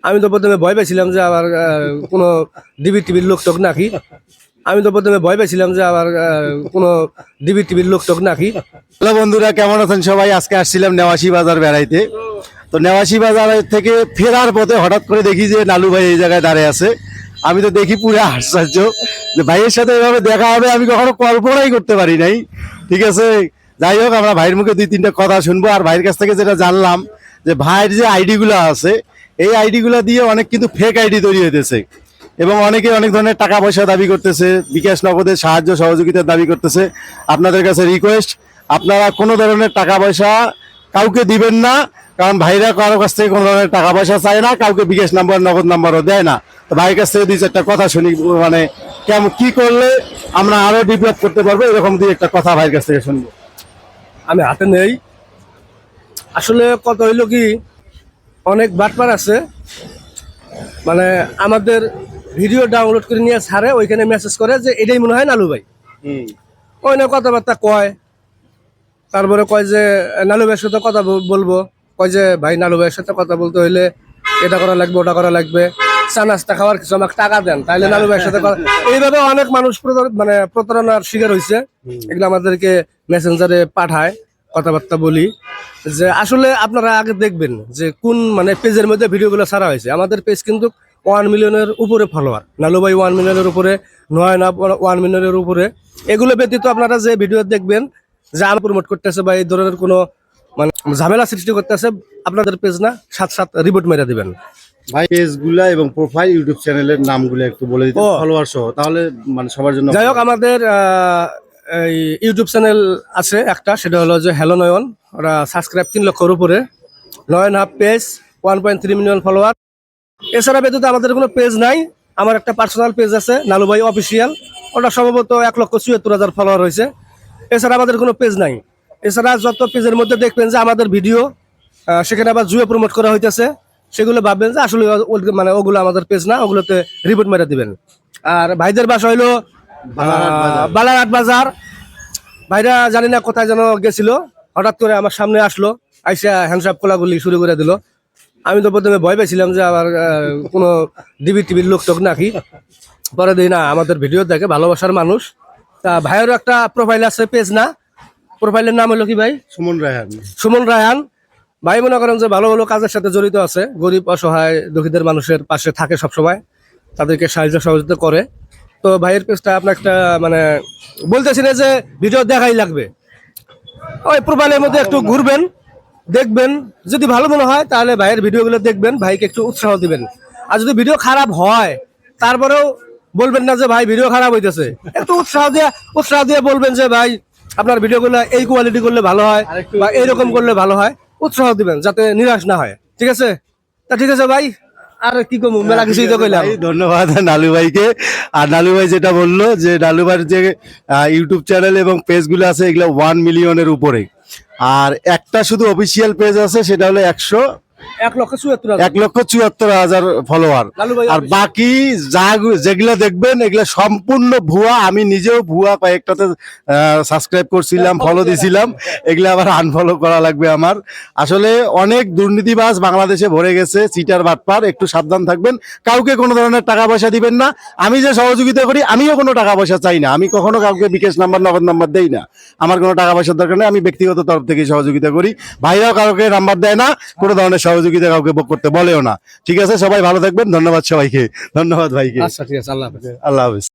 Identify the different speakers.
Speaker 1: আমি তো প্রথমে ভয় পেয়েছিলাম যে আবার কোনো ডিবি টিভির লোক টোক নাকি। আমি তো প্রথমে ভয় পেয়েছিলাম যে আবার কোনো ডিবি টিভির লোক টোক নাকি।
Speaker 2: হ্যালো বন্ধুরা, কেমন আছেন সবাই? আজকে আসছিলাম নেওয়াশি বাজার বেড়াইতে। তো নেওয়াশি বাজার থেকে ফেরার পথে হঠাৎ করে দেখি যে নালু ভাই এই জায়গায় দাঁড়িয়ে আছে। আমি তো দেখি পুরো আশ্চর্য যে ভাইয়ের সাথে এভাবে দেখা হবে, আমি কখনো কল্পনাই করতে পারি নাই। ঠিক আছে, যাই হোক, আমরা ভাইয়ের মুখে দুই তিনটা কথা শুনবো। আর ভাইয়ের কাছ থেকে যেটা জানলাম যে ভাইয়ের যে আইডিগুলো আছে, এই আইডিগুলো দিয়ে অনেক কিন্তু ফেক আইডি তৈরি হইতেছে এবং অনেকে অনেক ধরনের টাকা পয়সা দাবি করতেছে, বিকাশ নগদের সাহায্য সহযোগিতার দাবি করতেছে। আপনাদের কাছে রিকোয়েস্ট, আপনারা কোনো ধরনের টাকা পয়সা কাউকে দিবেন না, কারণ ভাইরা কারো কাছ থেকে কোনো ধরনের টাকা পয়সা চায় না, কাউকে বিকাশ নাম্বার নগদ নাম্বারও দেয় না। তো ভাইয়ের কাছ থেকে দুই চারটা কথা শুনি, মানে কেমন কি করলে আমরা আরো ডেভেলপ করতে পারবো, এরকম দুই একটা কথা ভাইয়ের কাছ থেকে শুনবো।
Speaker 1: আমি হাতে নেই। আসলে কত হইলো কি, অনেক বাটপার আছে, মানে আমাদের ভিডিও ডাউনলোড করে নিয়ে ছাড়ে, ওইখানে মেসেজ করে যে এটাই মনে হয় নালু ভাই। ওই না কথাবার্তা কয়, তারপরে কয় যে নালু ভাইয়ের সাথে কথা বলবো, কয় যে ভাই নালু ভাইয়ের সাথে কথা বলতে হইলে এটা করা লাগবে ওটা করা লাগবে, চা নাস্তা খাওয়ার কিছু আমাকে টাকা দেন, তাইলে নালু ভাইয়ের সাথে এইভাবে অনেক মানুষ মানে প্রতারণার শিকার হয়েছে। এগুলো আমাদেরকে মেসেঞ্জারে পাঠায়, কথাবার্তা বলি যে আসলে আপনারা আগে দেখবেন যে কোন মানে পেজের মধ্যে ভিডিওগুলো ছাড়া হয়েছে। আমাদের পেজ কিন্তু 1 মিলিয়নের উপরে ফলোয়ার, নালু ভাই 1 মিলিয়নের উপরে, নয়ন 1 মিলিয়নের উপরে। এগুলো ব্যতীত আপনারা যে ভিডিও দেখবেন যে আমি প্রমোট করতেছে বা এই ধরনের কোনো মানে ঝামেলা সৃষ্টি করতেছে, আপনাদের পেজ না, সাথে সাথে রিপোর্ট মেরে দিবেন।
Speaker 2: ভাই পেজগুলা এবং প্রোফাইল ইউটিউব চ্যানেলের নামগুলো একটু বলে দিতে, ফলোয়ার সহ, তাহলে মানে সবার জন্য।
Speaker 1: যাই হোক, আমাদের এই ইউটিউব চ্যানেল আছে একটা, সেটা হলো যে হ্যালো নয়ন। ওরা সাবস্ক্রাইব 3 লক্ষের উপরে, নয়ন হাফ পেজ, 1.3 মিলিয়ন ফলোয়ার। এছাড়া ব্যতীত আমাদের কোনো পেজ নাই। আমার একটা পার্সোনাল পেজ আছে নালু ভাই অফিসিয়াল, ওটা সম্ভবত 1,74,000 ফলোয়ার হয়েছে। এছাড়া আমাদের কোনো পেজ নাই। এছাড়া যত পেজের মধ্যে দেখবেন যে আমাদের ভিডিও সেখানে আবার জুয়ে প্রমোট করা হইতেছে, সেগুলো ভাববেন যে আসলে মানে ওগুলো আমাদের পেজ না, ওগুলোতে রিপোর্ট মেরে দিবেন। আর ভাইদের বাসা হইলো বালারহাট বাজার। ভাইরা জানি না কোথায় যেন গেছিল, হঠাৎ করে আমার সামনে আসলো, আইসা হ্যান্ডসাপ কোলাগুলি শুরু করে দিল। আমি তো প্রথমে ভয় পেয়েছিলাম যে আবার কোনো ডিবি টিভির লোক টোক নাকি। পরে দিই না, আমাদের ভিডিও দেখে ভালোবাসার মানুষ। তা ভাইয়েরও একটা প্রোফাইল আছে, পেজ না, প্রোফাইলের নাম হলো কি ভাই?
Speaker 2: সুমন রায়হান।
Speaker 1: সুমন রায়হান। ভাই মনে করেন যে ভালো ভালো কাজের সাথে জড়িত আছে, গরিব অসহায় দুঃখীদের মানুষের পাশে থাকে সবসময়, তাদেরকে সাহায্য সহযোগিতা করে। তো ভাইয়ের পেজটা আপনার একটা মানে বলতেছি না যে ভিডিও দেখাই লাগবে, ওই প্রোফাইলের মধ্যে একটু ঘুরবেন, দেখবেন, যদি ভালো মনে হয় তাহলে ভাইয়ের ভিডিওগুলো দেখবেন, ভাইকে একটু উৎসাহ দিবেন। আর যদি ভিডিও খারাপ হয় তারপরেও বলবেন না যে ভাই ভিডিও খারাপ হইতেছে, একটু উৎসাহ দিয়ে বলবেন যে ভাই আপনার ভিডিওগুলো এই কোয়ালিটি করলে ভালো হয় বা এইরকম করলে ভালো হয়, উৎসাহ দিবেন যাতে নিরাশ না হয়। ঠিক আছে? তা ঠিক আছে ভাই, আর কি কম, মেলা কিছুই তো কইলাম।
Speaker 2: ধন্যবাদ নালু ভাইকে। আর নালু ভাই যেটা বললো যে নালু ভাইয়ের যে ইউটিউব চ্যানেল এবং পেজগুলো আছে, এগুলো 1 মিলিয়নের উপরে। আর একটা শুধু অফিসিয়াল পেজ আছে, সেটা হলো 1,74,000 ফলোয়ার। আর বাকি যেগুলো দেখবেন এগুলো সম্পূর্ণ ভুয়া। আমি নিজেও ভুয়া কয়েকটাতে সাবস্ক্রাইব করছিলাম, ফলো দিছিলাম, এগুলো আবার আনফলো করা লাগবে আমার। আসলে অনেক দুর্নীতিবাজ বাংলাদেশে ভরে গেছে, চিটার বাটপার, একটু সাবধান থাকবেন। কাউকে কোনো ধরনের টাকা পয়সা দিবেন না। আমি যে সহযোগিতা করি, আমিও কোনো টাকা পয়সা চাই না, আমি কখনো কাউকে বিকাশ নাম্বার নগদ নাম্বার দেই না, আমার কোনো টাকা পয়সার দরকার নেই। আমি ব্যক্তিগত তরফ থেকে সহযোগিতা করি, ভাইরাও কাউকে নাম্বার দেয় না, কোনো ধরনের সহযোগিতা কাউকে করতে বলেও না। ঠিক আছে, সবাই ভালো থাকবেন, ধন্যবাদ সবাইকে, ধন্যবাদ ভাইকে।
Speaker 1: আচ্ছা ঠিক আছে, আল্লাহ হাফেজ।
Speaker 2: আল্লাহ হাফেজ।